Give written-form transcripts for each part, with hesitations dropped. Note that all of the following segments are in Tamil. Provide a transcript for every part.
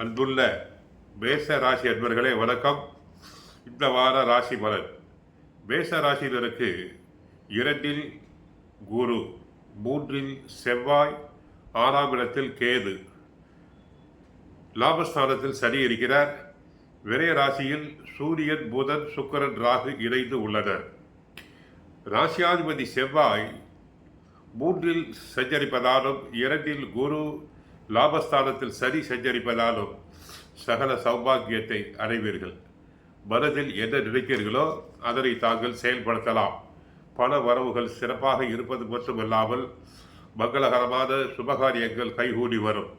அன்புள்ள மேச ராசி அன்பர்களே வணக்கம். இந்த வார ராசி பலன். மேச ராசியினருக்கு 2இல் குரு, 3இல் செவ்வாய், 6ஆம் இடத்தில் கேது, லாபஸ்தானத்தில் சனி இருக்கிறார். விரய ராசியில் சூரியன், புதன், சுக்கிரன், ராகு இணைந்து உள்ளனர். ராசியாதிபதி செவ்வாய் 3இல் சஞ்சரிப்பதாலும் 2இல் குரு, லாபஸ்தானத்தில் சனி சஞ்சரிப்பதாலும் சகல சௌபாகியத்தை அடைவீர்கள். மனதில் என்ன நினைக்கிறீர்களோ அதனை தாங்கள் செயல்படுத்தலாம். பண வரவுகள் சிறப்பாக இருப்பது மட்டுமல்லாமல் மங்களகரமான சுபகாரியங்கள் கைகூடி வரும்.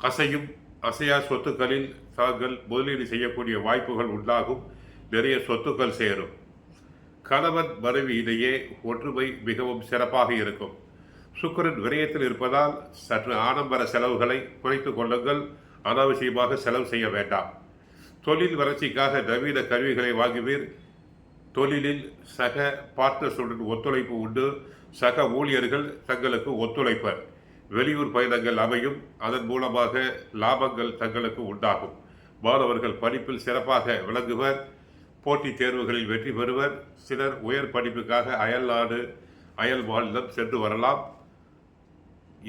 அசையும் அசையா சொத்துக்களில் தாங்கள் முதலீடு செய்யக்கூடிய வாய்ப்புகள் உண்டாகும். நிறைய சொத்துக்கள் சேரும். கணவன் மனைவி இடையே ஒற்றுமை மிகவும் சிறப்பாக இருக்கும். சுக்கிரன் விரயத்தில் இருப்பதால் சற்று ஆடம்பர செலவுகளை குறைத்துக் கொள்ளுங்கள். அனாவசியமாக செலவு செய்ய வேண்டாம். தொழில் வளர்ச்சிக்காக நவீன கருவிகளை வாங்குவீர். தொழிலில் சக பார்ட்னர்ஸுடன் ஒத்துழைப்பு உண்டு. சக ஊழியர்கள் தங்களுக்கு ஒத்துழைப்பர். வெளியூர் பயணங்கள் அமையும். அதன் மூலமாக லாபங்கள் தங்களுக்கு உண்டாகும். மாணவர்கள் படிப்பில் சிறப்பாக விளங்குவர். போட்டித் தேர்வுகளில் வெற்றி பெறுவர். சிலர் உயர் படிப்புக்காக அயல்நாடு, அயல் மாநிலம் சென்று வரலாம்.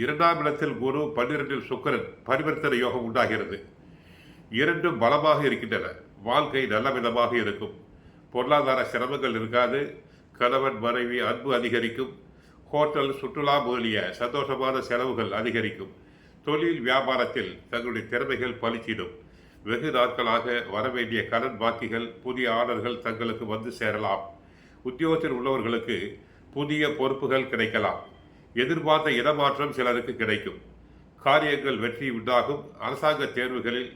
2ஆம் இடத்தில் குரு, 12இல் சுக்கிரன் பரிவர்த்தனை யோகம் உண்டாகிறது. இரண்டும் பலமாக இருக்கின்றன. வாழ்க்கை நல்ல விதமாக இருக்கும். பொருளாதார சிரமங்கள் இருக்காது. கணவன் மனைவி அன்பு அதிகரிக்கும். ஹோட்டல், சுற்றுலா முதலிய சந்தோஷமான செலவுகள் அதிகரிக்கும். தொழில் வியாபாரத்தில் தங்களுடைய திறமைகள் பலிச்சிடும். வெகு நாட்களாக வரவேண்டிய கடன் பாக்கிகள், புதிய ஆர்டர்கள் தங்களுக்கு வந்து சேரலாம். உத்தியோகத்தில் உள்ளவர்களுக்கு புதிய பொறுப்புகள் கிடைக்கலாம். எதிர்பார்த்த இடமாற்றம் சிலருக்கு கிடைக்கும். காரியங்கள் வெற்றி உண்டாகும். அரசாங்க தேர்வுகளில்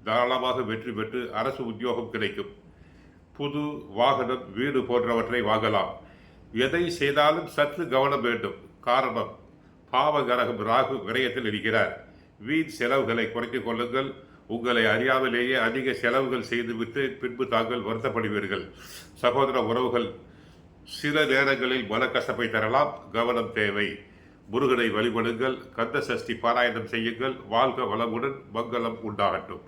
தாராளமாக வெற்றி பெற்று அரசு உத்தியோகம் கிடைக்கும். புது வாகனம், வீடு போன்றவற்றை வாங்கலாம். எதை செய்தாலும் சற்று கவனம் வேண்டும். காரணம், பாவகரகம் ராகு விரயத்தில் இருக்கிறார். வீண் செலவுகளை குறைத்துக் கொள்ளுங்கள். உங்களை அறியாமலேயே அதிக செலவுகள் செய்துவிட்டு பின்பு தாங்கள் வருத்தப்படுவீர்கள். சகோதர உறவுகள் சில நேரங்களில் மனக்கசப்பை தரலாம். கவனம் தேவை. முருகனை வழிபடுங்கள். கந்த சஷ்டி பாராயணம் செய்யுங்கள். வாழ்க வளமுடன். மங்களம் உண்டாகட்டும்.